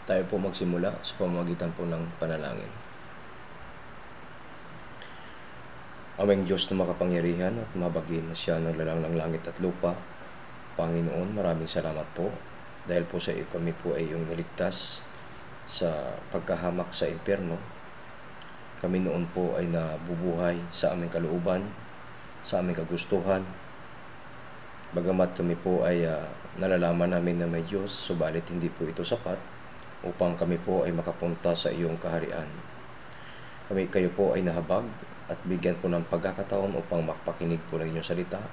Tayo po magsimula sa pamamagitan po ng panalangin. Aming Diyos na makapangyarihan at mabagin na siya ng lalang ng langit at lupa, Panginoon, maraming salamat po dahil po sa iyo kami po ay iyong niligtas sa pagkahamak sa impyerno. Kami noon po ay nabubuhay sa aming kalooban, sa aming kagustuhan. Bagamat kami po ay nalalaman namin na may Diyos, subalit hindi po ito sapat upang kami po ay makapunta sa iyong kaharian. Kayo po ay nahabag at bigyan po ng pagkakataon upang makapakinig po ng inyong salita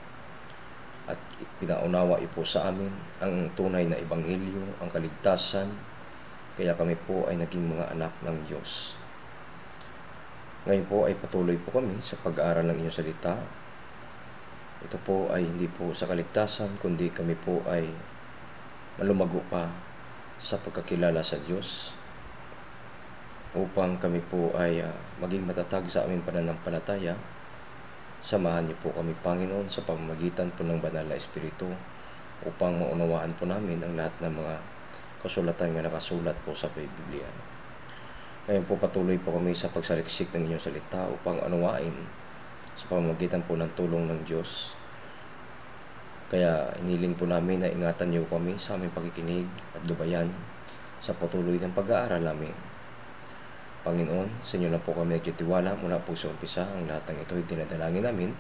at pinaunawa po sa amin ang tunay na ebanghelyo, ang kaligtasan, kaya kami po ay naging mga anak ng Diyos. Ngayon po ay patuloy po kami sa pag-aaral ng inyong salita. Ito po ay hindi po sa kaligtasan, kundi kami po ay malumago pa sa pagkakilala sa Diyos upang kami po ay maging matatag sa aming pananampalataya. Samahan niyo po kami, Panginoon, sa pamamagitan po ng Banal na Espiritu upang maunawaan po namin ang lahat ng mga kasulatan na nakasulat po sa Biblia. Ngayon po patuloy po kami sa pagsaliksik ng inyong salita upang unawain sa pamamagitan po ng tulong ng Diyos. Kaya iniling po namin na ingatan niyo kami sa aming pakikinig at gabayan sa patuloy ng pag-aaral namin. Panginoon, sa inyo na po kami nagtitiwala mula po sa umpisa. Ang lahat ng ito ay dinadalangin namin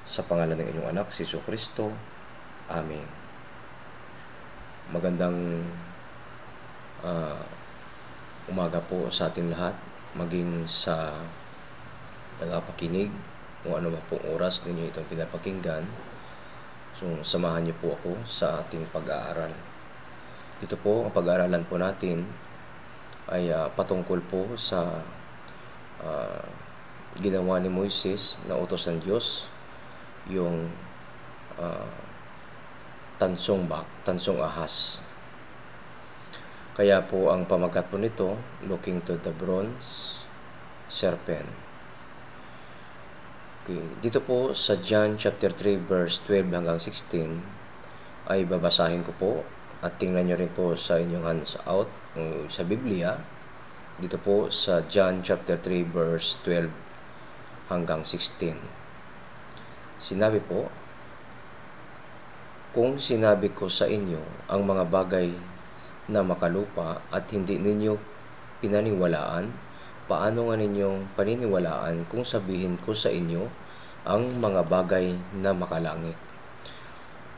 sa pangalan ng inyong anak, si Jesucristo. Amen. Magandang umaga po sa ating lahat, maging sa tagapakinig kung ano ba pong oras ninyo itong pinapakinggan. So, samahan niyo po ako sa ating pag-aaral. Dito po, ang pag-aaralan po natin ay patungkol po sa ginawa ni Moises na utos ng Diyos, yung tansong ahas. Kaya po ang pamagat po nito, looking to the bronze serpent. Okay. Dito po sa John chapter 3 verse 12 hanggang 16 ay babasahin ko po at tingnan nyo rin po sa inyong hands out sa Biblia. Dito po sa John chapter 3 verse 12 hanggang 16. Sinabi po, kung sinabi ko sa inyo ang mga bagay na makalupa at hindi ninyo pinaniwalaan, paano nga ninyong paniniwalaan kung sabihin ko sa inyo ang mga bagay na makalangit?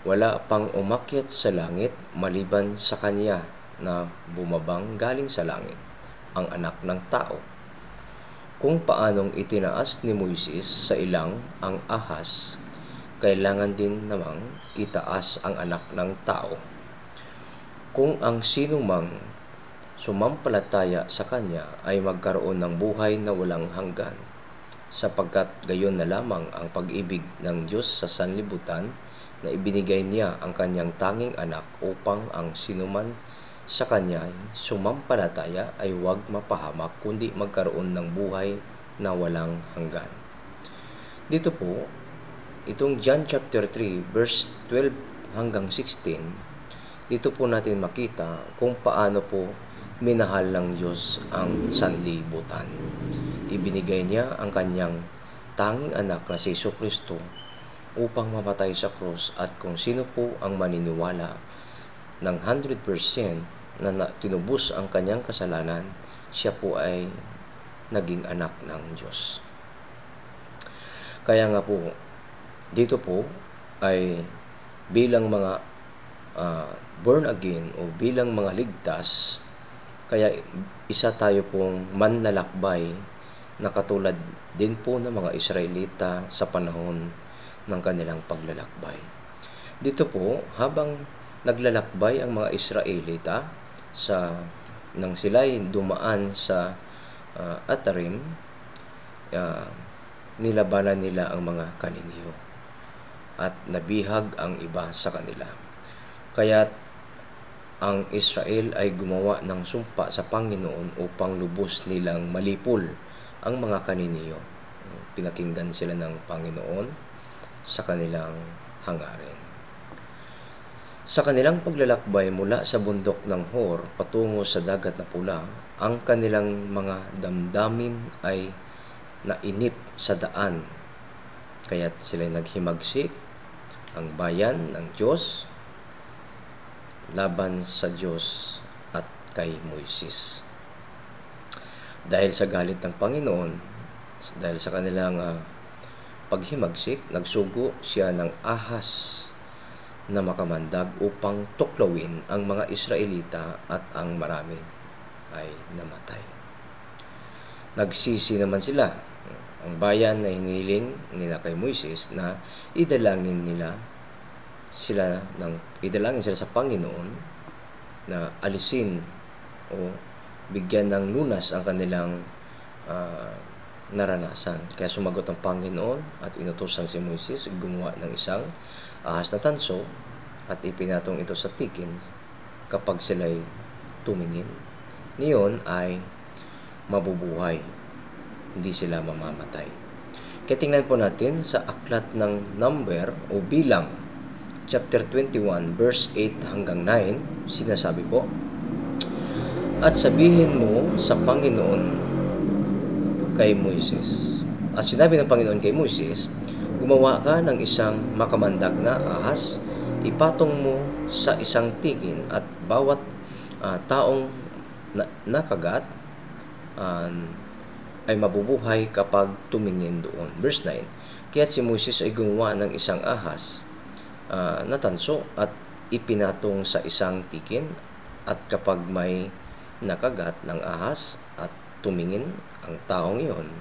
Wala pang umakyat sa langit maliban sa kanya na bumabang galing sa langit, ang anak ng tao. Kung paanong itinaas ni Moises sa ilang ang ahas, kailangan din namang itaas ang anak ng tao. Kung ang sinumang sumampalataya sa kanya ay magkaroon ng buhay na walang hanggan, sapagkat gayon na lamang ang pag-ibig ng Diyos sa sanlibutan na ibinigay niya ang kanyang tanging anak upang ang sinuman sa kanya sumampalataya ay huwag mapahamak kundi magkaroon ng buhay na walang hanggan. Dito po, itong John chapter 3 verse 12 hanggang 16, dito po natin makita kung paano po minahal ng Diyos ang sanlibutan. Ibinigay niya ang kanyang tanging anak na si Jesucristo upang mamatay sa krus, at kung sino po ang maniniwala ng 100% na tinubos ang kanyang kasalanan, siya po ay naging anak ng Diyos. Kaya nga po, dito po ay bilang mga born again o bilang mga ligtas, kaya isa tayo pong manlalakbay na katulad din po ng mga Israelita sa panahon ng kanilang paglalakbay. Dito po, habang naglalakbay ang mga Israelita nang sila'y dumaan sa Atarim, nilabanan nila ang mga kaniniyo at nabihag ang iba sa kanila. Kaya ang Israel ay gumawa ng sumpa sa Panginoon upang lubos nilang malipol ang mga kaniniyo. Pinakinggan sila ng Panginoon sa kanilang hangarin. Sa kanilang paglalakbay mula sa bundok ng Hor patungo sa dagat na pula, ang kanilang mga damdamin ay nainip sa daan. Kaya't sila'y naghimagsik ang bayan ng Diyos laban sa Diyos at kay Moises. Dahil sa galit ng Panginoon, dahil sa kanilang paghimagsik, nagsugo siya ng ahas na makamandag upang tuklawin ang mga Israelita at ang marami ay namatay. Nagsisi naman sila. Ang bayan na hiniling nila kay Moises na idalangin sila sa Panginoon na alisin o bigyan ng lunas ang kanilang naranasan. Kaya sumagot ang Panginoon at inutusan si Moises gumawa ng isang ahas na tanso at ipinatong ito sa tikin kapag sila'y tumingin. Niyon ay mabubuhay. Hindi sila mamamatay. Kaya tingnan po natin sa aklat ng Number o Bilang, chapter 21, verse 8 hanggang 9, sinasabi po, "At sabihin mo sa Panginoon kay Moises." At sinabi ng Panginoon kay Moises, "Gumawa ka ng isang makamandag na ahas, ipatong mo sa isang tigin at bawat taong nakagat ay mabubuhay kapag tumingin doon." Verse 9, "Kaya't si Moises ay gumawa ng isang ahas na tanso at ipinatong sa isang tikin, at kapag may nakagat ng ahas at tumingin ang taong iyon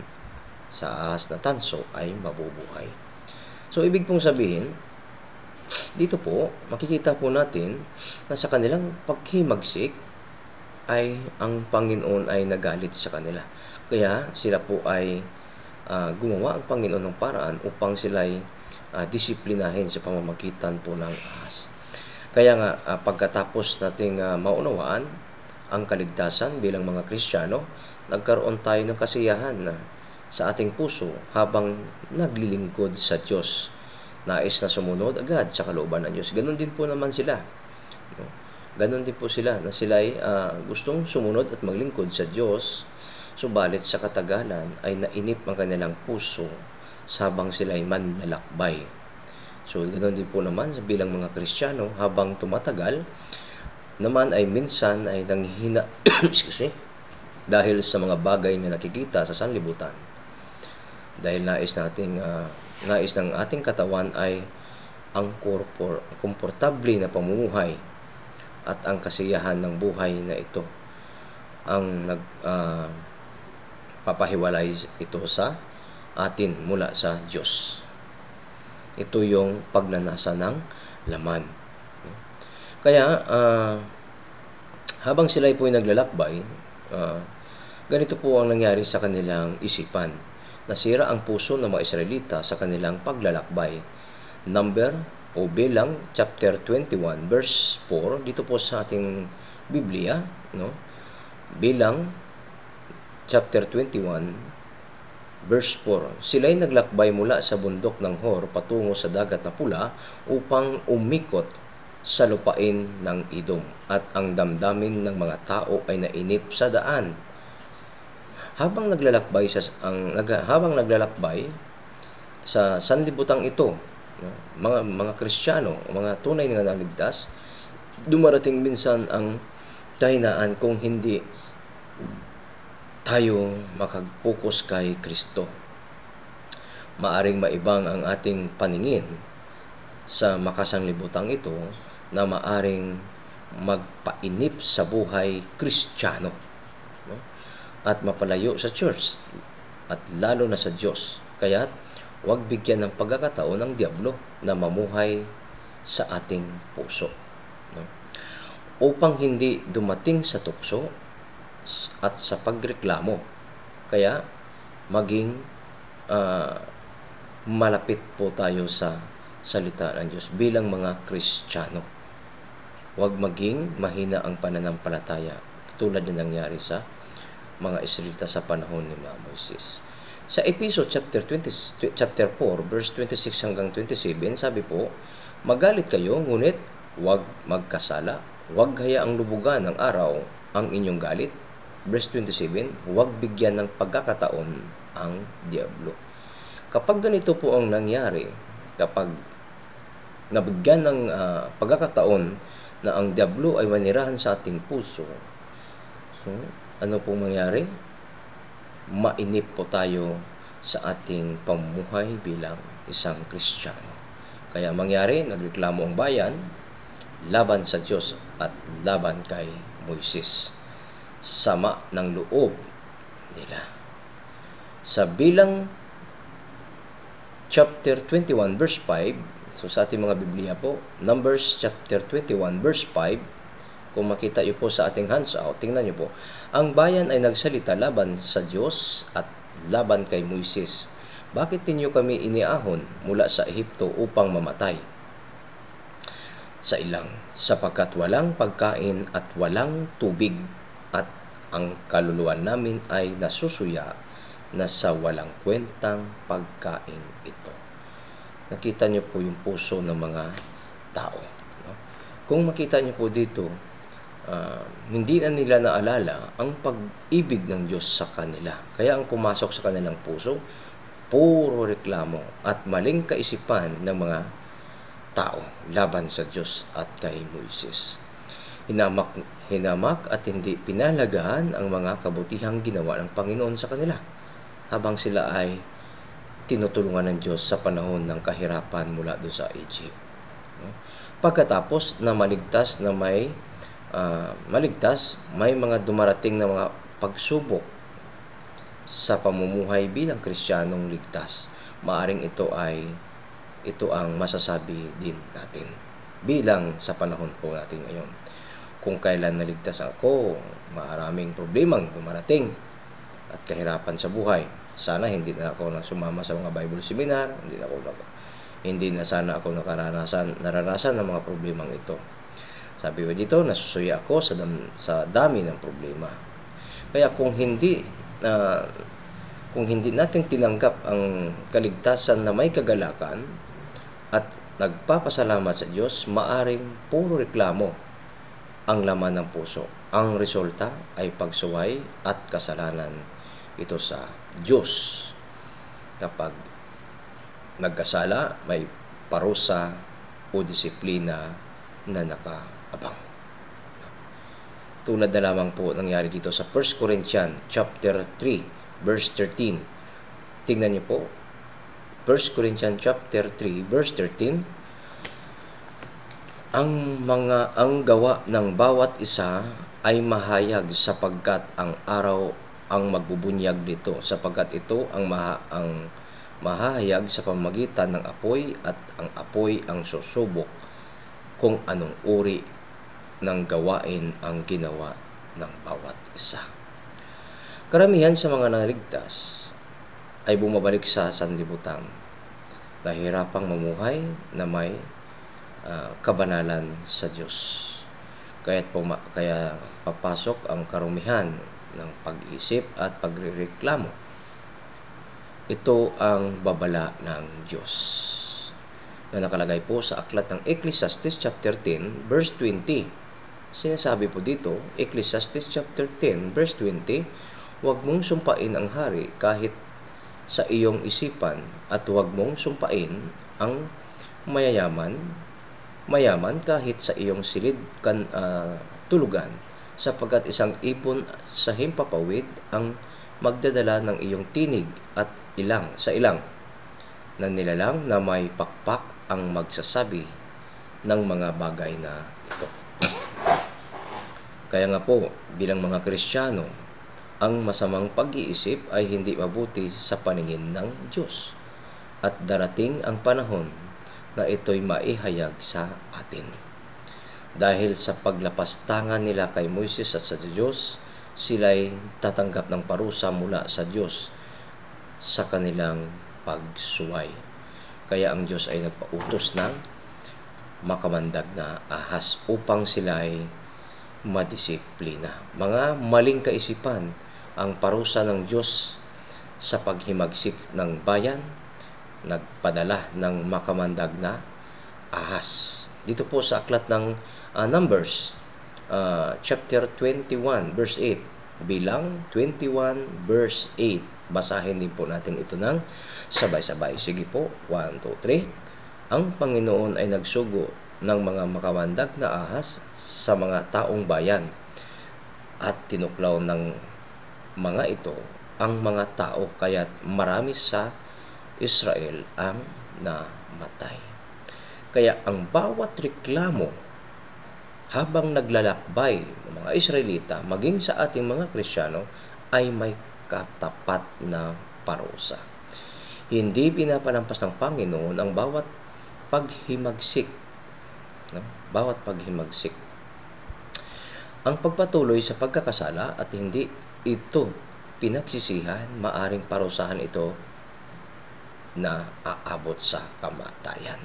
sa ahas na tanso ay mabubuhay." So, ibig pong sabihin, dito po, makikita po natin na sa kanilang paghimagsik ay ang Panginoon ay nagalit sa kanila. Kaya sila po ay gumawa ang Panginoon ng paraan upang sila'y disiplinahin sa pamamagitan po ng ahas. Kaya nga, pagkatapos nating maunawaan ang kaligtasan bilang mga Kristiyano, nagkaroon tayo ng kasiyahan sa ating puso habang naglilingkod sa Diyos. Nais na sumunod agad sa kalooban ng Diyos. Ganon din po naman sila. Ganon din po sila na sila'y gustong sumunod at maglingkod sa Diyos. Subalit sa katagalan ay nainip ang kanilang puso habang sila'y manlalakbay. So, ganoon din po naman sa bilang mga Kristiyano, habang tumatagal naman ay minsan ay nanghihina dahil sa mga bagay na nakikita sa sanlibutan. Dahil nais ng ating katawan ay ang komportable na pamumuhay at ang kasiyahan ng buhay na ito ang papahiwalay ito sa atin mula sa Diyos. Ito yung pagnanasa ng laman. Kaya, habang sila po ay naglalakbay, ganito po ang nangyari sa kanilang isipan. Nasira ang puso ng mga Israelita sa kanilang paglalakbay. Number o Bilang, chapter 21, verse 4, dito po sa ating Biblia, Bilang, chapter 21, verse 4, "Sila'y naglakbay mula sa bundok ng Hor patungo sa dagat na pula upang umikot sa lupain ng Edom, at ang damdamin ng mga tao ay nainip sa daan." Habang naglalakbay sa sanlibutan ito, mga Kristiyano, mga tunay na naligtas, dumarating minsan ang kahinaan kung hindi tayo makag-focus kay Kristo. Maaring maibang ang ating paningin sa makasanglibutang ito na maaring magpainip sa buhay Kristiyano, at mapalayo sa church at lalo na sa Diyos. Kaya huwag bigyan ng pagkakataon ng diablo na mamuhay sa ating puso, upang hindi dumating sa tukso at sa pagreklamo. Kaya maging malapit po tayo sa salita ng Diyos bilang mga Kristiyano. Huwag maging mahina ang pananampalataya tulad na nangyari sa mga Israelita sa panahon ni Moises. Sa Episode chapter 4, verse 26 hanggang 27, sabi po, "Magalit kayo, ngunit huwag magkasala, huwag hayaang lubugan ng araw ang inyong galit. Verse 27, huwag bigyan ng pagkakataon ang diablo. Kapag ganito po ang nangyari, kapag nabigyan ng pagkakataon na ang diablo ay manirahan sa ating puso, so ano pong mangyari? Mainip po tayo sa ating pamumuhay bilang isang Kristiyano. Kaya mangyari, nagreklamo ang bayan laban sa Diyos at laban kay Moises. Sama ng loob nila. Sa Bilang chapter 21 verse 5, so sa ating mga Biblia po, Numbers chapter 21 verse 5, kung makita niyo po sa ating handout, tingnan niyo po, ang bayan ay nagsalita laban sa Diyos at laban kay Moises. Bakit ninyo kami iniahon mula sa Ehipto upang mamatay sa ilang, sapagkat walang pagkain at walang tubig, at ang kaluluwa namin ay nasusuya na sa walang kwentang pagkain ito. Nakita niyo po yung puso ng mga tao. No? Kung makita niyo po dito, hindi na nila naalala ang pag-ibig ng Diyos sa kanila. Kaya ang pumasok sa kanilang puso, puro reklamo at maling kaisipan ng mga tao laban sa Diyos at kay Moises. Hinamak at hindi pinalagahan ang mga kabutihang ginawa ng Panginoon sa kanila habang sila ay tinutulungan ng Diyos sa panahon ng kahirapan mula doon sa Egypt. Pagkatapos na maligtas, may mga dumarating na mga pagsubok sa pamumuhay bilang Kristiyanong ligtas. Maaring ito ang masasabi din natin bilang sa panahon po natin ngayon. Kung kailan naligtas ako, maraming problemang dumarating at kahirapan sa buhay. Sana hindi na ako sumama sa mga Bible seminar, hindi na sana ako naranasan ng mga problemang ito. Sabi ko dito, nasusuya ako sa dami ng problema. Kaya kung hindi natin tinanggap ang kaligtasan na may kagalakan at nagpapasalamat sa Diyos, maaring puro reklamo ang laman ng puso. Ang resulta ay pagsuway at kasalanan ito sa Diyos. Kapag nagkasala, may parusa o disiplina na nakaabang. Tulad na lamang po nangyari dito sa 1 Corinthians chapter 3 verse 13. Tingnan niyo po, 1 Corinthians chapter 3 verse 13, ang gawa ng bawat isa ay mahayag sapagkat ang araw ang magbubunyag nito, sapagkat ito ang mahahayag sa pamamagitan ng apoy, at ang apoy ang susubok kung anong uri ng gawain ang ginawa ng bawat isa. Karamihan sa mga naligtas ay bumabalik sa sanlibutan, nahihirapang mamuhay na may kabanalan sa Diyos. Kaya papasok ang karumihan ng pag-isip at pagrereklamo. Ito ang babala ng Diyos na nakalagay po sa aklat ng Ecclesiastes chapter 10 verse 20. Sinasabi po dito, Ecclesiastes chapter 10 verse 20, huwag mong sumpain ang hari kahit sa iyong isipan, at huwag mong sumpain ang mayaman kahit sa iyong silid tulugan, sapagkat isang ipon sa himpapawid ang magdadala ng iyong tinig, at ilang na nilalang na may pakpak ang magsasabi ng mga bagay na ito. Kaya nga po, bilang mga Kristiyano, ang masamang pag-iisip ay hindi mabuti sa paningin ng Diyos, at darating ang panahon na ito'y maihayag sa atin. Dahil sa paglapastangan nila kay Moises at sa Diyos, sila'y tatanggap ng parusa mula sa Diyos sa kanilang pagsuway. Kaya ang Diyos ay nagpautos ng makamandag na ahas upang sila'y madisiplina. Mga maling kaisipan ang parusa ng Diyos sa paghimagsik ng bayan, nagpadala ng makamandag na ahas. Dito po sa aklat ng Numbers, chapter 21, verse 8. Bilang 21, verse 8. Basahin din po natin ito ng sabay-sabay. Sige po, 1, 2, 3. Ang Panginoon ay nagsugo ng mga makawandag na ahas sa mga taong bayan at tinuklaw ng mga ito ang mga tao, kaya't marami sa Israel ang namatay. Kaya ang bawat reklamo habang naglalakbay ng mga Israelita, maging sa ating mga Kristiyano, ay may katapat na parusa. Hindi pinapalampas ng Panginoon ang bawat paghimagsik. No? Bawat paghimagsik. Ang pagpatuloy sa pagkakasala at hindi ito pinagsisihan, maaring parusahan ito na aabot sa kamatayan.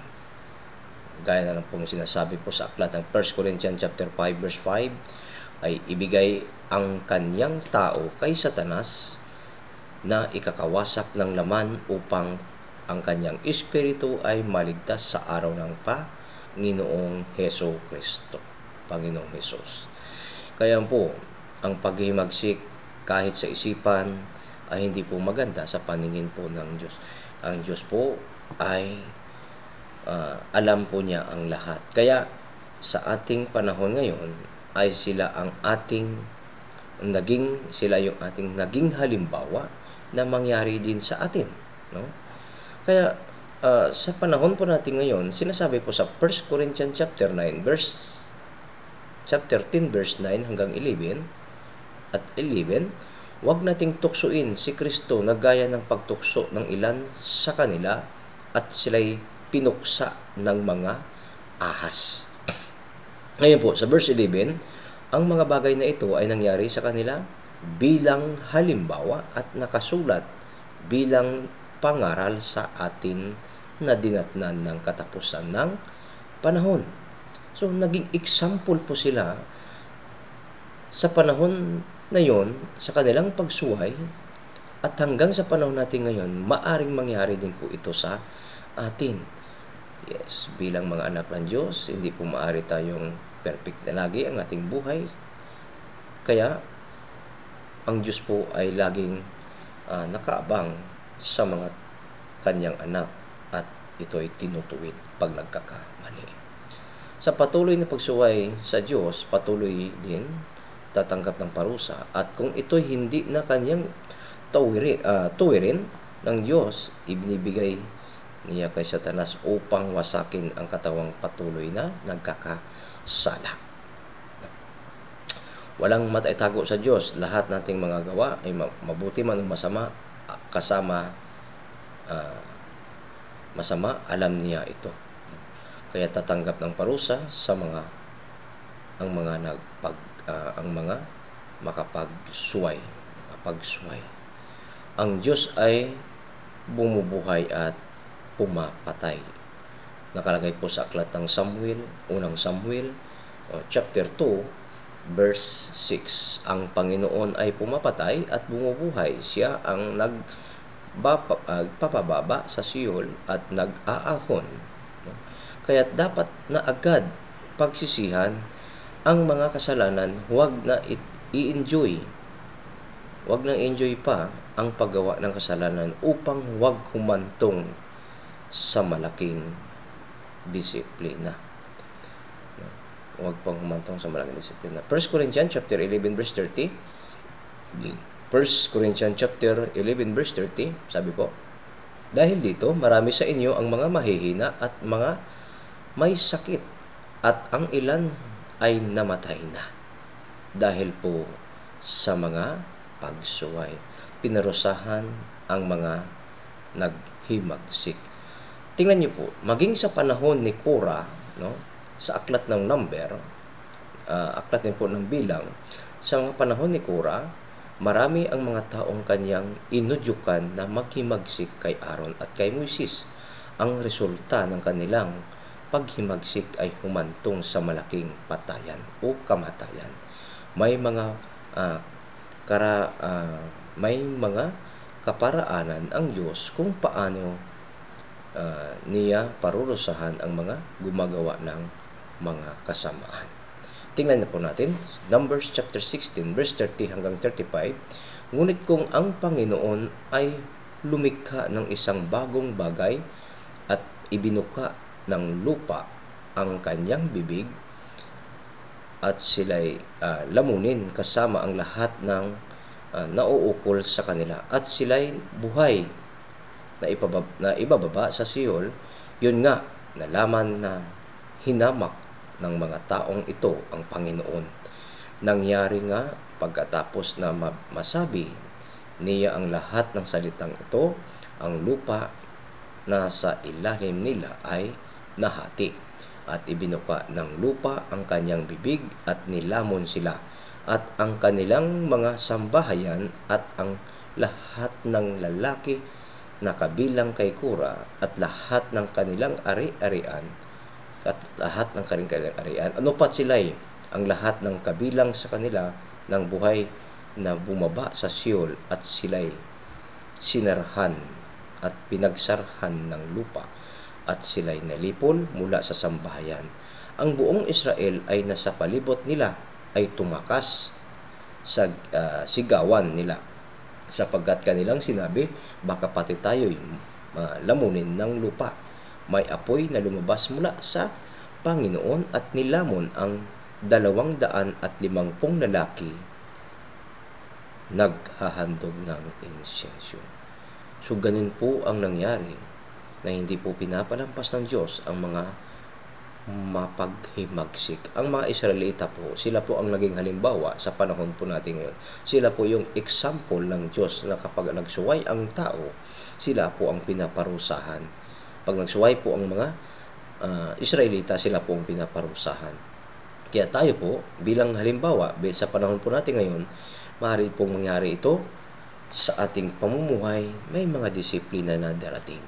Gaya na lang po sinasabi po sa aklat ng 1 Corinthians chapter 5 verse 5, ay ibigay ang kanyang tao kay Satanas na ikakawasak ng laman upang ang kanyang espiritu ay maligtas sa araw ng Panginoong Heso Kristo. Panginoong Hesus. Kaya po, ang paghimagsik kahit sa isipan ay hindi po maganda sa paningin po ng Diyos. Ang Diyos po ay alam po niya ang lahat. Kaya sa ating panahon ngayon ay sila yung ating naging halimbawa na mangyari din sa atin, no? Kaya sa panahon po natin ngayon, sinasabi po sa 1 Corinthians chapter 10 verse 9 hanggang 11 at 11, huwag nating tuksuin si Kristo na gaya ng pagtukso ng ilan sa kanila at sila'y pinuksa ng mga ahas. Ngayon po, sa verse 11, ang mga bagay na ito ay nangyari sa kanila bilang halimbawa at nakasulat bilang pangaral sa atin na dinatnan ng katapusan ng panahon. So, naging example po sila sa panahon na yon, sa kanilang pagsuway, at hanggang sa panahon natin ngayon, maaring mangyari din po ito sa atin. Yes, bilang mga anak ng Diyos, hindi po maaari tayong perfect na lagi ang ating buhay. Kaya, ang Diyos po ay laging nakaabang sa mga kanyang anak at ito ay tinutuwid pag nagkakamali. Sa patuloy na pagsuway sa Diyos, patuloy din tatanggap ng parusa, at kung ito'y hindi na kanyang tuwirin ng Diyos, ibinibigay niya kay Satanas upang wasakin ang katawang patuloy na nagkakasala. Walang mataitago sa Diyos. Lahat nating mga gawa ay mabuti man o masama, kasama masama, alam niya ito. Kaya tatanggap ng parusa sa ang mga makapagsuway. Ang Diyos ay bumubuhay at pumapatay. Nakalagay po sa aklat ng unang Samuel, chapter 2, verse 6. Ang Panginoon ay pumapatay at bumubuhay. Siya ang nagpapababa sa Siol at nag-aahon. Kaya dapat na agad pagsisihan ang mga kasalanan, huwag na i-enjoy. Huwag nang enjoy pa ang paggawa ng kasalanan upang huwag humantong sa malaking disiplina. Huwag pang humantong sa malaking disiplina. 1 Corinthians chapter 11 verse 30. 1 Corinthians chapter 11 verse 30, sabi po, dahil dito marami sa inyo ang mga mahihina at mga may sakit, at ang ilan ay namatay na dahil po sa mga pagsuway. Pinarusahan ang mga naghimagsik. Tingnan niyo po, maging sa panahon ni Korah, no, sa aklat ng aklat din po ng Bilang, sa mga panahon ni Korah, marami ang mga taong kanyang inudyukan na maghimagsik kay Aaron at kay Moises. Ang resulta ng kanilang paghimagsik ay humantong sa malaking patayan o kamatayan. May mga kaparaanan ang Diyos kung paano niya parurusahan ang mga gumagawa ng mga kasamaan. Tingnan na po natin, Numbers chapter 16, verse 30 hanggang 35. Ngunit kung ang Panginoon ay lumikha ng isang bagong bagay at ibinuka ng lupa ang kanyang bibig at sila'y lamunin kasama ang lahat ng nauukol sa kanila at sila'y buhay na ibababa sa Sihol, yun nga, nalaman na hinamak ng mga taong ito ang Panginoon. Nangyari nga pagkatapos na masabi niya ang lahat ng salitang ito, ang lupa na sa ilalim nila ay nahati at ibinuka ng lupa ang kanyang bibig at nilamon sila at ang kanilang mga sambahayan at ang lahat ng lalaki na kabilang kay Kora at lahat ng kanilang ari-arian at lahat ng kanilang arian. Ano pat sila'y ang lahat ng kabilang sa kanila ng buhay na bumaba sa Sihol at sila'y sinarhan at pinagsarhan ng lupa at sila'y nalipol mula sa sambahayan. Ang buong Israel ay nasa palibot nila ay tumakas sa sigawan nila sapagkat kanilang sinabi, baka pati tayo'y lamunin ng lupa. May apoy na lumabas mula sa Panginoon at nilamon ang 250 lalaki naghahandog ng insyensyo. So ganun po ang nangyari na hindi po pinapalampas ng Diyos ang mga mapaghimagsik. Ang mga Israelita po, sila po ang naging halimbawa sa panahon po natin ngayon. Sila po yung example ng Diyos na kapag nagsuway ang tao, sila po ang pinaparusahan. Pag nagsuway po ang mga Israelita, sila po ang pinaparusahan. Kaya tayo po, bilang halimbawa, sa panahon po natin ngayon, maaari pong mangyari ito sa ating pamumuhay, may mga disiplina na darating.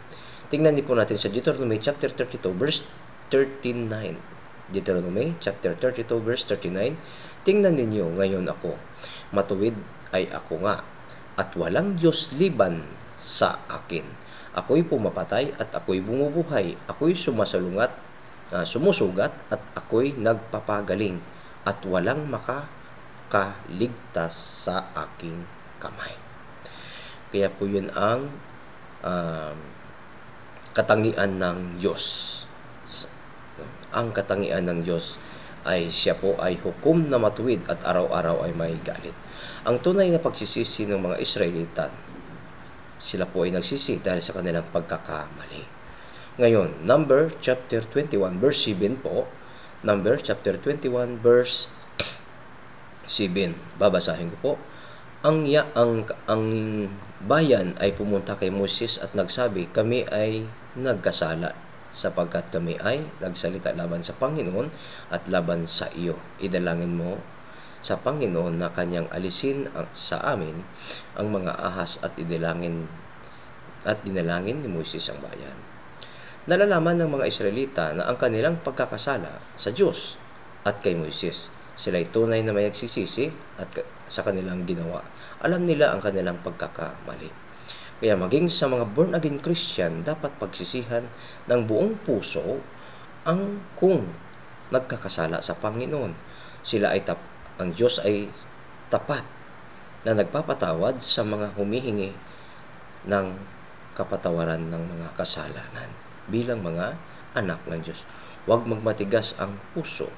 Tingnan din po natin sa Deuteronomy chapter 32 verse 39. Deuteronomy chapter 32 verse 39. Tingnan ninyo ngayon ako, matuwid ay ako nga, at walang Diyos liban sa akin. Ako'y pumapatay at ako'y bumubuhay. Ako'y sumusugat at ako'y nagpapagaling at walang makakaligtas sa aking kamay. Kaya po yun ang katangian ng Diyos. Ang katangian ng Diyos ay siya po ay hukom na matuwid at araw-araw ay may galit. Ang tunay na pagsisisi ng mga Israelita, sila po ay nagsisi dahil sa kanilang pagkakamali. Ngayon, Number chapter 21 verse 7 po. Number chapter 21 verse 7. Babasahin ko po. Ang bayan ay pumunta kay Moses at nagsabi, kami ay nagkasala sapagkat kami ay nagsalita laban sa Panginoon at laban sa iyo. Idalangin mo sa Panginoon na kanyang alisin sa amin ang mga ahas at dinalangin ni Moses ang bayan. Nalalaman ng mga Israelita na ang kanilang pagkakasala sa Diyos at kay Moses. Sila ay tunay na may nagsisisi at sa kanilang ginawa. Alam nila ang kanilang pagkakamali. Kaya maging sa mga born-again Christian, dapat pagsisihan ng buong puso ang kung nagkakasala sa Panginoon. Ang Diyos ay tapat na nagpapatawad sa mga humihingi ng kapatawaran ng mga kasalanan bilang mga anak ng Diyos. Huwag magmatigas ang puso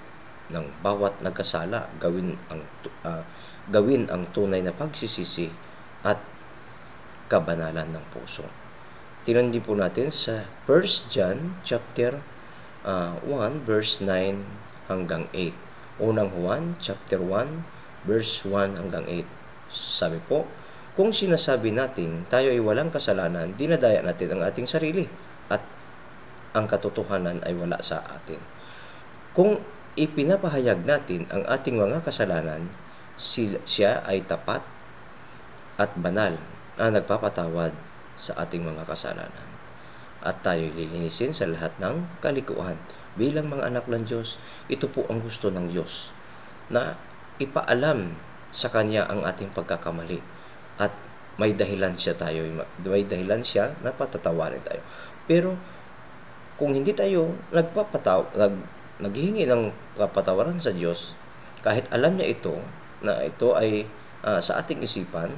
ng bawat nagkasala. Gawin ang tunay na pagsisisi at kabanalan ng puso. Tingnan din po natin sa 1 John chapter 1 verse 9 hanggang 8. Unang Juan chapter 1 verse 1 hanggang 8. Sabi po, kung sinasabi natin tayo ay walang kasalanan, dinadaya natin ang ating sarili at ang katotohanan ay wala sa atin. Kung ipinapahayag natin ang ating mga kasalanan, siya ay tapat at banal na nagpapatawad sa ating mga kasalanan. At tayo'y lilinisin sa lahat ng kalikuan. Bilang mga anak ng Diyos, ito po ang gusto ng Diyos, na ipaalam sa Kanya ang ating pagkakamali. At may dahilan siya na patatawarin tayo. Pero Kung hindi tayo naghihingi ng kapatawaran sa Diyos, kahit alam niya ito, na ito ay sa ating isipan,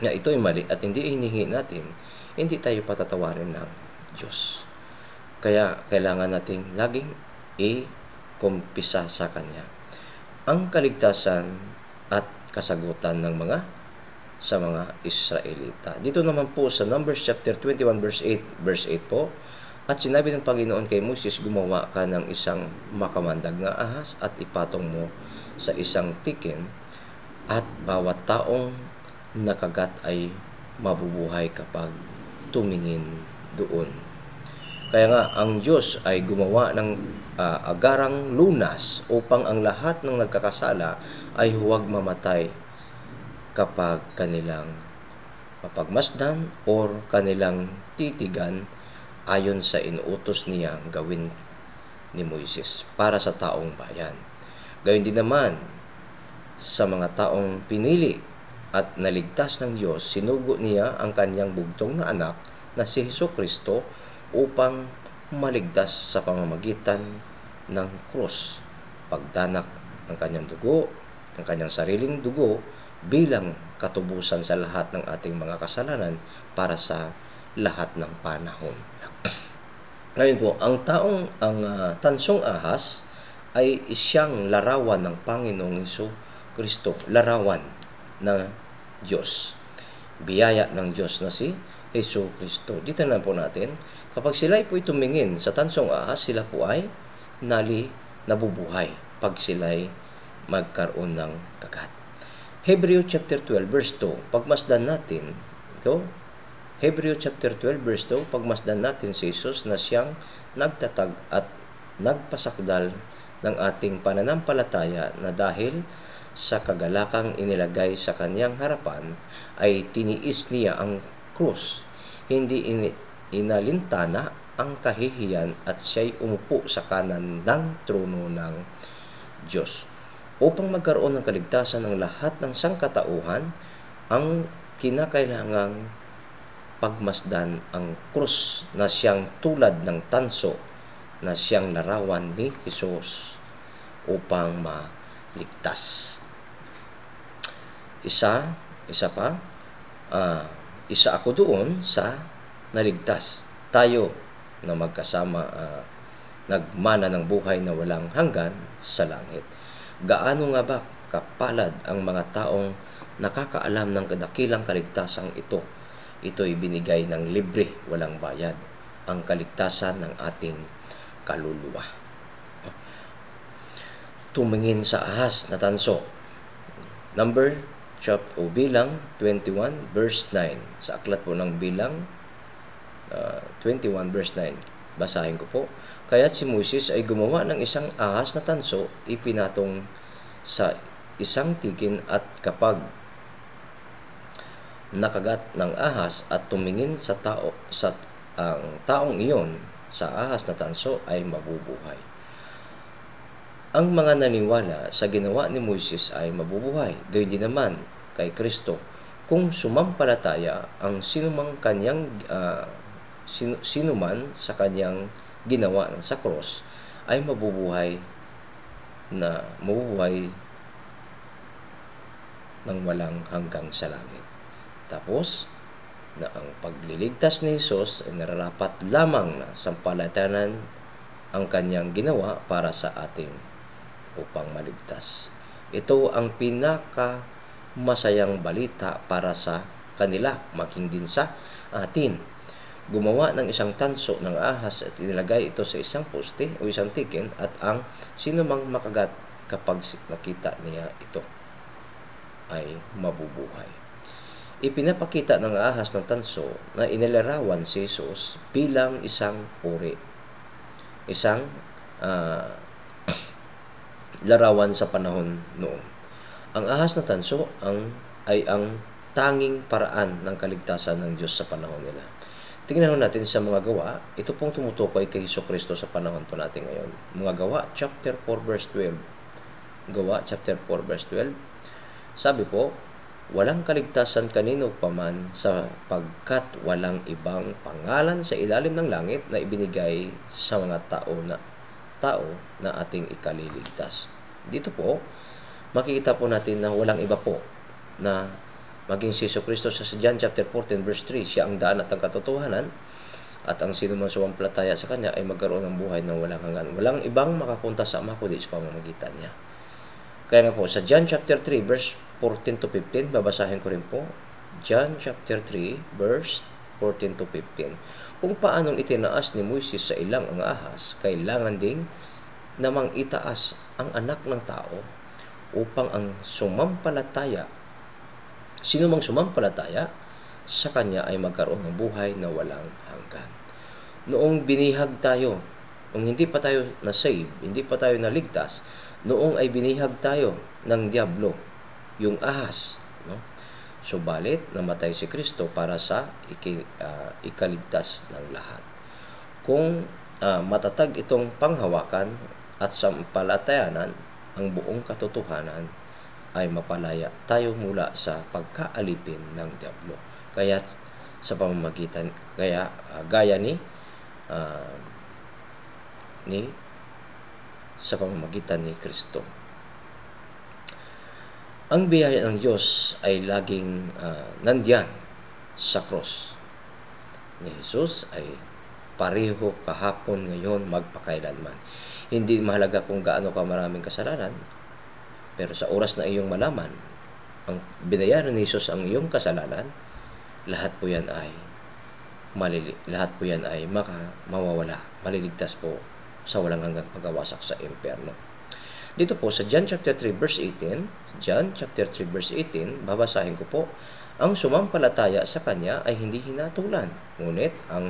na ito ay mali at hindi hinihingi natin, hindi tayo patatawarin ng Diyos. Kaya kailangan nating laging i-kumpisa sa Kanya ang kaligtasan at kasagutan ng sa mga Israelita. Dito naman po sa Numbers chapter 21 verse 8 po, at sinabi ng Panginoon kay Moses, gumawa ka ng isang makamandag na ahas at ipatong mo sa isang tikin, at bawat taong nakagat ay mabubuhay kapag tumingin doon. Kaya nga, ang Diyos ay gumawa ng agarang lunas upang ang lahat ng nagkakasala ay huwag mamatay kapag kanilang mapagmasdan or kanilang titigan ayon sa inuutos niya gawin ni Moises para sa taong bayan. Gayon din naman sa mga taong pinili at naligtas ng Diyos, sinugo niya ang kanyang bugtong na anak na si Hesukristo upang maligtas sa pamamagitan ng krus, pagdanak ng kanyang dugo, ng kanyang sariling dugo bilang katubusan sa lahat ng ating mga kasalanan para sa lahat ng panahon. Ngayon po, ang tansong ahas ay siyang larawan ng Panginoong Hesukristo, larawan ng Diyos, biyaya ng Diyos na si Hesukristo. Dito na po natin, kapag sila po tumingin sa tansong ahas, sila po ay nabubuhay pag sila ay magkaroon ng kagat. Hebreo chapter 12 verse 2, pagmasdan natin ito. Hebreo chapter 12 verse 2, pagmasdan natin si Jesus na siyang nagtatag at nagpasakdal ng ating pananampalataya, na dahil sa kagalakang inilagay sa kanyang harapan ay tiniis niya ang krus, hindi inalintana ang kahihiyan, at siya'y umupo sa kanan ng trono ng Diyos. Upang magkaroon ng kaligtasan ng lahat ng sangkatauhan, ang kinakailangang pagmasdan ang krus na siyang tulad ng tanso na siyang larawan ni Jesus upang maligtas. Isa ako doon sa naligtas. Tayo na magkasama nagmana ng buhay na walang hanggan sa langit. Gaano nga ba kapalad ang mga taong nakakaalam ng kadakilang kaligtasang ito? Ito'y binigay ng libre, walang bayad, ang kaligtasan ng ating kaluluwa. Tumingin sa ahas na tanso. Bilang 21 verse 9. Sa aklat po ng Bilang 21 verse 9. Basahin ko po. Kaya't si Moises ay gumawa ng isang ahas na tanso, ipinatong sa isang tikin, at kapag nakagat ng ahas at tumingin sa taong iyon sa ahas na tanso ay mabubuhay. Ang mga naniwala sa ginawa ni Moises ay mabubuhay. Gayon din naman kay Kristo. Kung sumampalataya ang sinuman sa kanyang ginawa sa cross, ay mabubuhay ng walang hanggang sa langit. Tapos, na ang pagliligtas ni Jesus ay nararapat lamang na sampalatayanan ang kanyang ginawa para sa ating upang maligtas. Ito ang pinakamasayang balita para sa kanila, maging din sa atin. Gumawa ng isang tanso ng ahas at inilagay ito sa isang poste o isang tikin, at ang sinumang makagat kapag nakita niya ito ay mabubuhay. Ipinapakita ng ahas ng tanso na inilarawan si Jesus bilang isang puri, isang larawan sa panahon noon. Ang ahas na tanso ay ang tanging paraan ng kaligtasan ng Diyos sa panahon nila. Tingnan natin sa mga gawa, ito pong tumutukoy kay Hesukristo sa panahon po natin ngayon. Mga gawa, chapter 4 verse 12. Gawa, chapter 4 verse 12. Sabi po, walang kaligtasan kanino paman sapagkat walang ibang pangalan sa ilalim ng langit na ibinigay sa mga tao na ating ikaliligtas. Dito po, makikita po natin na walang iba po na maging si Jesucristo sa John chapter 14 verse 3, siya ang daan at ang katotohanan, at ang sino man sumampalataya sa Kanya ay magkaroon ng buhay na walang hanggan. Walang ibang makapunta sa Ama kundi sa pamamagitan niya. Kaya nga po, sa John chapter 3 verse 14 to 15, babasahin ko rin po. John chapter 3 verse 14 to 15. Kung paanong itinaas ni Moises sa ilang ang ahas, kailangan ding namang itaas ang anak ng tao upang ang sino mang sumampalataya sa Kanya ay magkaroon ng buhay na walang hanggan. Noong binihag tayo, nung hindi pa tayo na-save, hindi pa tayo naligtas, noong ay binihag tayo ng diablo, yung ahas, no? Subalit, namatay si Kristo para sa ikaligtas ng lahat. Kung matatag itong panghawakan at sampalatayanan, ang buong katotohanan ay mapalaya tayo mula sa pagkaalipin ng diablo. Kaya gaya sa pamamagitan ni Kristo. Ang biyaya ng Diyos ay laging nandiyan sa cross. Ni Jesus ay pareho kahapon, ngayon, magpakailanman. Hindi mahalaga kung gaano ka maraming kasalanan, pero sa oras na iyong malaman ang binayaran ni Jesus ang iyong kasalanan, lahat po yan ay mawawala, maliligtas po sa walang hanggang pagwasak sa impyerno. Dito po sa John chapter 3 verse 18, babasahin ko po, ang sumampalataya sa Kanya ay hindi hinatulan, ngunit ang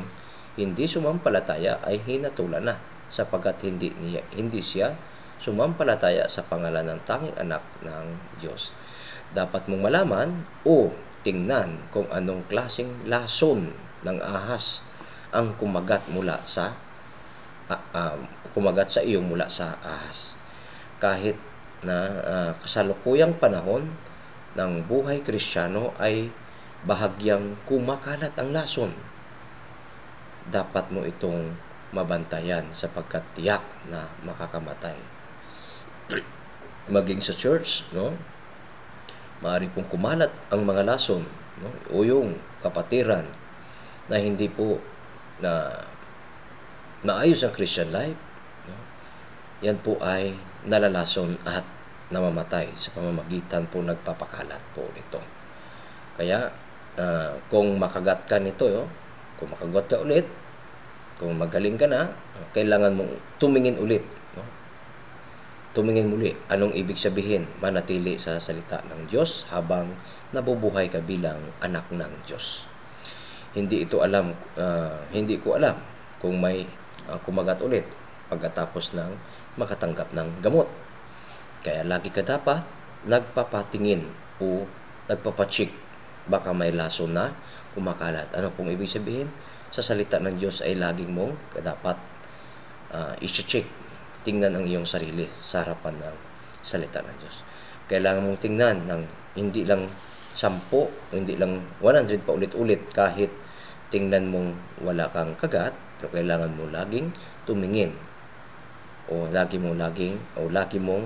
hindi sumampalataya ay hinatulan na, sapagkat hindi siya sumampalataya sa pangalan ng tanging anak ng Diyos. Dapat mong malaman o tingnan kung anong klaseng lason ng ahas ang kumagat sa iyo mula sa ahas. Kahit na kasalukuyang panahon ng buhay Kristiyano ay bahagyang kumakalat ang lason, dapat mo itong mabantayan sapagkat tiyak na makakamatay. Maging sa church, no? Maaari pong kumalat ang mga lason, no? O yung kapatiran na hindi po na maayos ang Christian life, no? Yan po ay nalalason at namamatay sa pamamagitan po nagpapakalat po nito. Kaya kung makagat ka nito, kung makagat ka ulit, kung magaling ka na, kailangan mong tumingin ulit, no? Tumingin muli. Anong ibig sabihin? Manatili sa salita ng Diyos habang nabubuhay ka bilang anak ng Diyos. Hindi ko alam kung may kumagat ulit pagkatapos ng makatanggap ng gamot. Kaya lagi ka dapat nagpapatingin o nagpapacheck, baka may lason na kumakalat. Ano pong ibig sabihin? Sa salita ng Diyos ay laging mong dapat i-check, tingnan ang iyong sarili sa harapan ng salita ng Diyos. Kailangan mong tingnan ng hindi lang 10 o hindi lang 100 pa ulit-ulit, kahit tingnan mong wala kang kagat, pero kailangan mo laging tumingin o lagi mong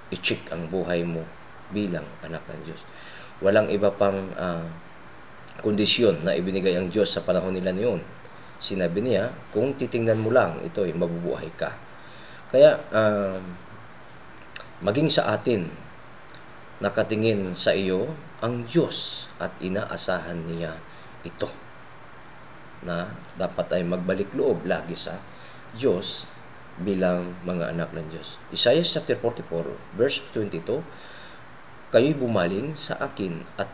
i-check ang buhay mo bilang anak ng Diyos. Walang iba pang kondisyon na ibinigay ang Diyos sa panahon nila niyon. Sinabi niya, kung titingnan mo lang, ito ay mabubuhay ka. Kaya, maging sa atin, nakatingin sa iyo ang Diyos at inaasahan niya ito, na dapat ay magbalik loob lagi sa Diyos bilang mga anak ng Diyos. Isaiah chapter 44, verse 22, kayo'y bumaling sa akin at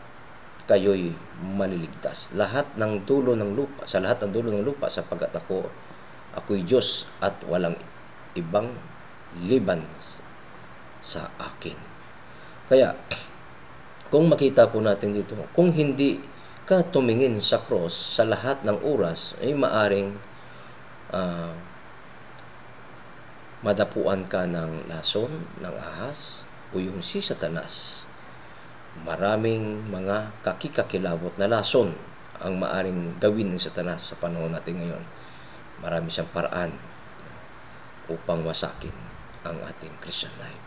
kayo'y maliligtas. Sa lahat ng dulo ng lupa, sapagkat ako'y Diyos at walang ibang liban sa akin. Kaya, kung makita po natin dito, kung hindi ka tumingin sa cross sa lahat ng oras, ay maaring madapuan ka ng lason ng ahas o yung si Satanas Maraming mga kakikakilabot na lason ang maaring gawin ng Satanas sa panahon natin ngayon. Marami siyang paraan upang wasakin ang ating Christian life.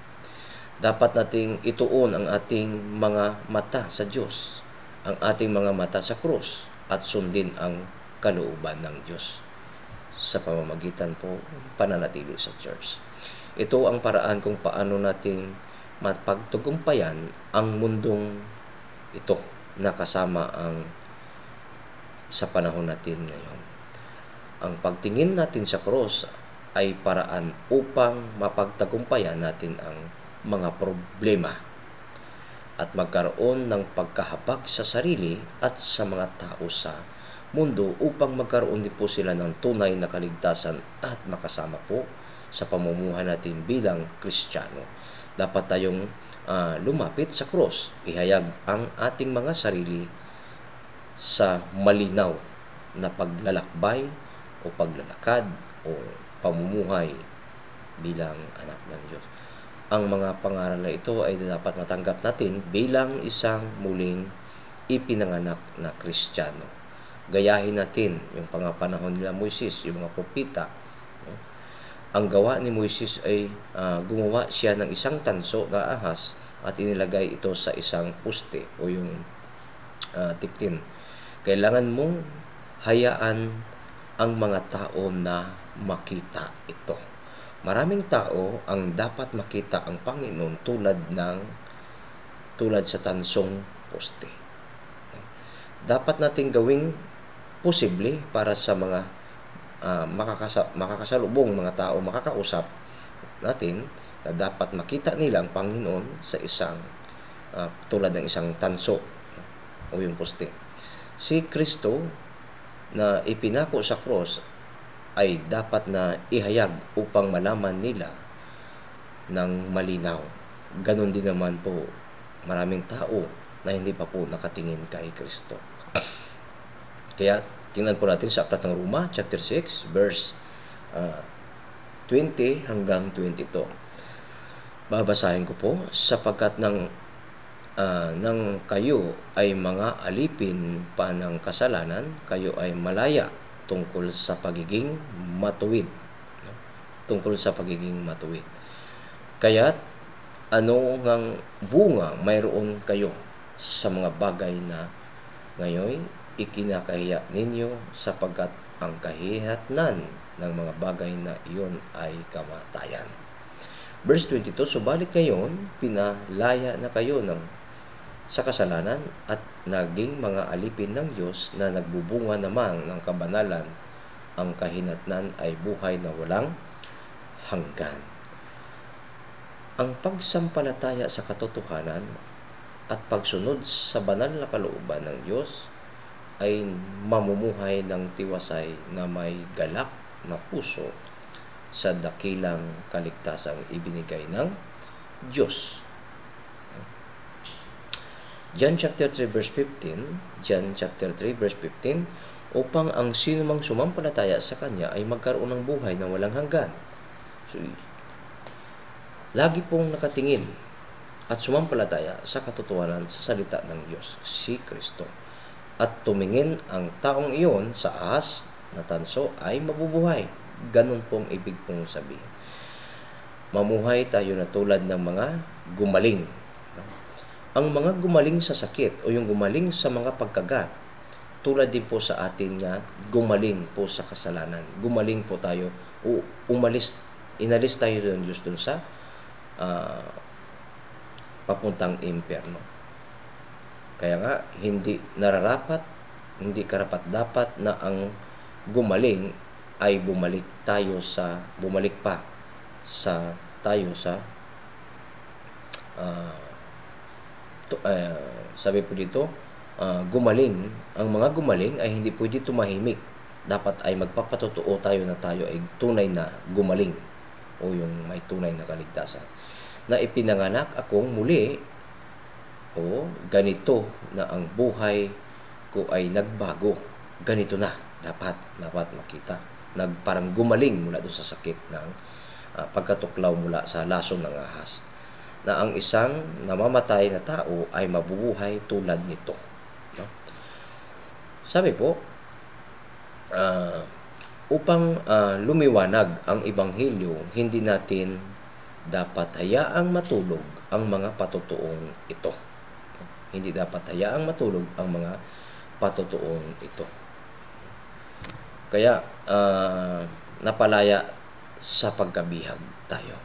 Dapat nating ituon ang ating mga mata sa Diyos, ang ating mga mata sa krus, at sundin ang kalooban ng Diyos sa pamamagitan po pananatili sa church. Ito ang paraan kung paano natin mapagtugumpayan ang mundong ito na kasama ang sa panahon natin ngayon. Ang pagtingin natin sa krus ay paraan upang mapagtagumpayan natin ang mga problema at magkaroon ng pagkahabag sa sarili at sa mga tao sa mundo upang magkaroon din po sila ng tunay na kaligtasan at makasama po sa pamumuhay natin bilang Kristiyano. Dapat tayong lumapit sa krus, ihayag ang ating mga sarili sa malinaw na paglalakbay o paglalakad o pamumuhay bilang anak ng Diyos. Ang mga pangaral na ito ay dapat matanggap natin bilang isang muling ipinanganak na Kristiyano. Gayahin natin yung panahon nila Moises, yung mga propeta. Ang gawa ni Moises ay gumawa siya ng isang tanso na ahas at inilagay ito sa isang poste o yung tiklin. Kailangan mong hayaan ang mga tao na makita ito. Maraming tao ang dapat makita ang Panginoon tulad sa tansong poste. Dapat nating gawing posible para sa mga makakasalubong mga tao, makakausap natin na dapat makita nila ang Panginoon sa isang tulad ng isang tanso o yung poste. Si Kristo na ipinako sa cross ay dapat na ihayag upang malaman nila ng malinaw. Ganon din naman po maraming tao na hindi pa po nakatingin kay Kristo. Kaya tingnan po natin sa Aklat ng Roma, chapter 6, verse 20 hanggang 22. Babasahin ko po, sapagkat nang kayo ay mga alipin pa ng kasalanan, kayo ay malaya tungkol sa pagiging matuwid. Kaya't ano ngang bunga mayroon kayo sa mga bagay na ngayon ikinakahiya ninyo, sapagkat ang kahihatnan ng mga bagay na iyon ay kamatayan. Verse 22, subalit ngayon pinalaya na kayo sa kasalanan at naging mga alipin ng Diyos na nagbubunga naman ng kabanalan. Ang kahinatnan ay buhay na walang hanggan. Ang pagsampalataya sa katotohanan at pagsunod sa banal na kalooban ng Diyos ay mamumuhay ng tiwasay na may galak na puso sa dakilang kaligtasang ibinigay ng Diyos. John chapter 3 verse 15, upang ang sinumang sumampalataya sa Kanya ay magkaroon ng buhay na walang hanggan. So, lagi pong nakatingin at sumampalataya sa katotohanan sa salita ng Diyos, si Kristo. At tumingin ang taong iyon sa ahas na tanso ay mabubuhay. Ganon pong ibig pong sabihin. Mamuhay tayo na tulad ng mga gumaling. Ang mga gumaling sa sakit o yung gumaling sa mga pagkagat, tulad din po sa atin nga gumaling po sa kasalanan. Gumaling po tayo o inalis tayo ng Diyos dun sa papuntang impyerno. Kaya nga, hindi karapat-dapat na ang gumaling ay bumalik pa sa sabi po dito, gumaling. Ang mga gumaling ay hindi pwede tumahimik. Dapat ay magpapatotoo tayo na tayo ay tunay na gumaling o yung may tunay na kaligtasan. Na ipinanganak akong muli o ganito na ang buhay ko ay nagbago. Ganito na dapat makita. Parang gumaling mula doon sa sakit ng pagkatuklaw mula sa lason ng ahas. na ang isang namamatay na tao ay mabubuhay tulad nito. No? Sabi po, upang lumiwanag ang Ebanghelyo, hindi natin dapat hayaang matulog ang mga patutuong ito. Hindi dapat hayaang matulog ang mga patutuong ito. Kaya, napalaya sa pagkabihag tayo.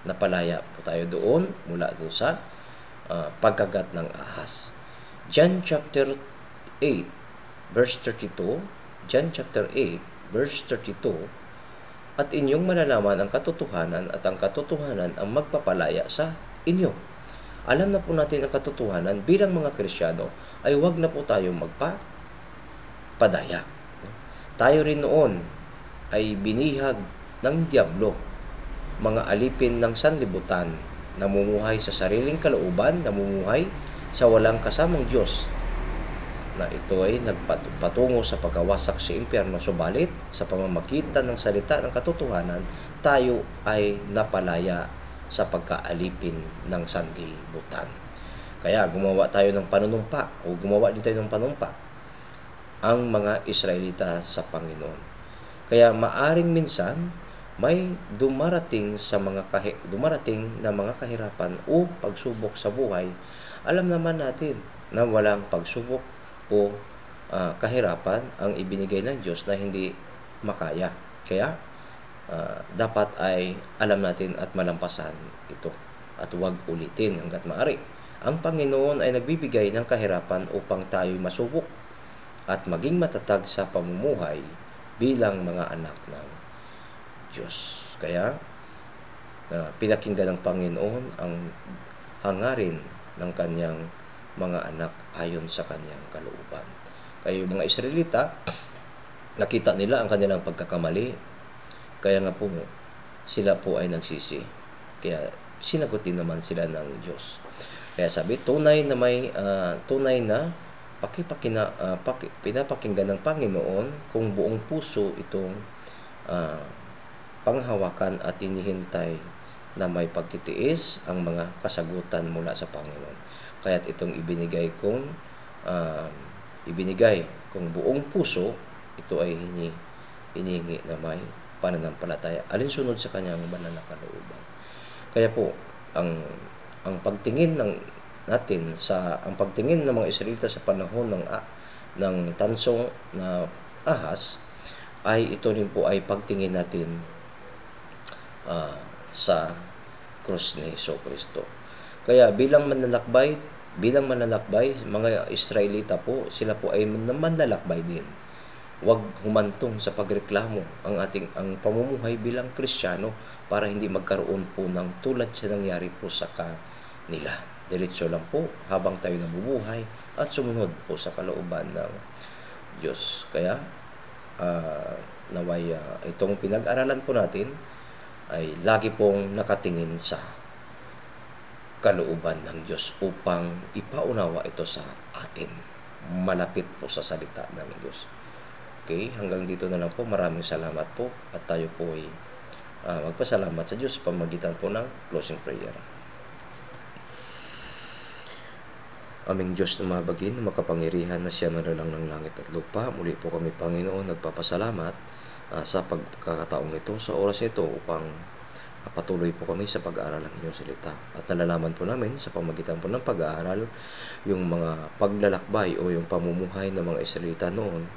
Napalaya po tayo doon mula doon sa pagkagat ng ahas. John chapter 8, verse 32, John chapter 8, verse 32, at inyong malalaman ang katotohanan at ang katotohanan ang magpapalaya sa inyo. Alam na po natin ang katotohanan bilang mga Kristyano ay huwag na po tayong magpapadaya. Tayo rin noon ay binihag ng diablo, mga alipin ng sanlibutan, namumuhay sa sariling kalooban, namumuhay sa walang kasamang Diyos, na ito ay nagpatungo sa pagkawasak sa impyerno. Subalit, sa pamamagitan ng salita ng katotohanan, tayo ay napalaya sa pagkaalipin ng sanlibutan. Kaya gumawa tayo ng panunumpa, o gumawa din tayo ng panumpa, ang mga Israelita sa Panginoon. Kaya maaring minsan may dumarating na mga kahirapan o pagsubok sa buhay. Alam naman natin na walang pagsubok o kahirapan ang ibinigay ng Diyos na hindi makaya. Kaya dapat ay alam natin at malampasan ito at huwag ulitin hanggat maaari. Ang Panginoon ay nagbibigay ng kahirapan upang tayo'y masubok at maging matatag sa pamumuhay bilang mga anak ng Diyos. Kaya pinakinggan ng Panginoon ang hangarin ng kanyang mga anak ayon sa kanyang kalooban. Kaya yung mga Israelita, nakita nila ang kanilang pagkakamali, kaya nga po sila po ay nagsisi. Kaya sinagot din naman sila ng Diyos. Kaya sabi, tunay na pinapakinggan ng Panginoon kung buong puso itong panghawakan at hinihintay na may pagtitiis ang mga kasagutan mula sa Panginoon. Kaya't itong ibinigay kong buong puso, ito ay hinihingi na may pananampalataya alinsunod sa kanyang banal na kalooban. Kaya po ang pagtingin ng mga Israelita sa panahon ng tansong na ahas ay ito rin po ay pagtingin natin sa krus ni Jesucristo. Kaya bilang manlalakbay, mga Israelita po, sila po ay manlalakbay din. Huwag humantong sa pagreklamo ang pamumuhay bilang Kristiyano para hindi magkaroon po ng tulad sa nangyari po sa kanila. Diretso lang po habang tayo nabubuhay at sumunod po sa kalooban ng Diyos. Kaya naway itong pinag-aralan po natin ay lagi pong nakatingin sa kalooban ng Diyos upang ipaunawa ito sa atin. Malapit po sa salita ng Diyos. Okay, hanggang dito na lang po. Maraming salamat po at tayo po ay magpasalamat sa Diyos sa pamamagitan po ng closing prayer. Aming Diyos na mabagin, makapangyarihan na siya na lang ng langit at lupa. Muli po kami, Panginoon, nagpapasalamat sa pagkakataong ito, sa oras ito upang patuloy po kami sa pag-aaral ng inyong salita. At nalalaman po namin sa pamagitan po ng pag-aaral yung mga paglalakbay o yung pamumuhay ng mga Israelita noon.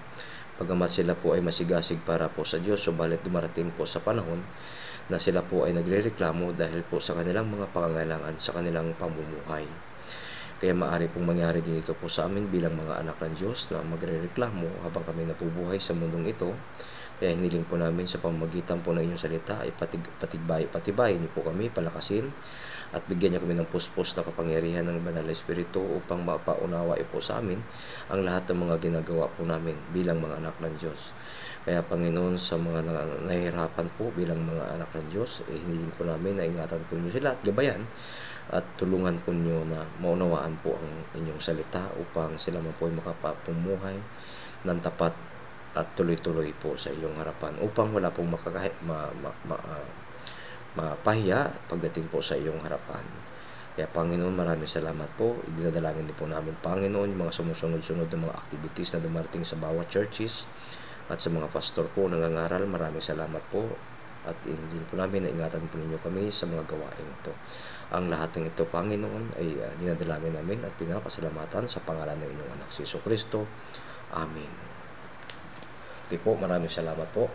Pagamat sila po ay masigasig para po sa Diyos, subalit dumarating po sa panahon na sila po ay nagrereklamo dahil po sa kanilang mga pangangailangan sa kanilang pamumuhay. Kaya maaari pong mangyari din ito po sa amin bilang mga anak ng Diyos na magrereklamo habang kami napubuhay sa mundong ito. Kaya hiniling po namin sa pamamagitan po ng inyong salita ay patibayin niyo po kami, palakasin at bigyan niyo kami ng puspos na kapangyarihan ng Banal na Espiritu upang mapaunawa po sa amin ang lahat ng mga ginagawa po namin bilang mga anak ng Diyos. Kaya Panginoon, sa mga nahihirapan po bilang mga anak ng Diyos, hiniling po namin na ingatan po niyo sila at gabayan at tulungan po niyo na maunawaan po ang inyong salita upang sila man po ay makapatumuhay ng tapat at tuloy-tuloy po sa iyong harapan upang wala pong mapahiya pagdating po sa iyong harapan. Kaya Panginoon, maraming salamat po. Dinadalangin din po namin, Panginoon, yung mga sumusunod-sunod na mga activities na dumarating sa bawat churches at sa mga pastor po nangangaral. Maraming salamat po. At hindi po namin naingatan po ninyo kami sa mga gawain ito. Ang lahat ng ito, Panginoon, ay dinadalangin namin at pinapasalamatan sa pangalan ng inyong anak, si Jesucristo. Amen. Okay po, maraming salamat po.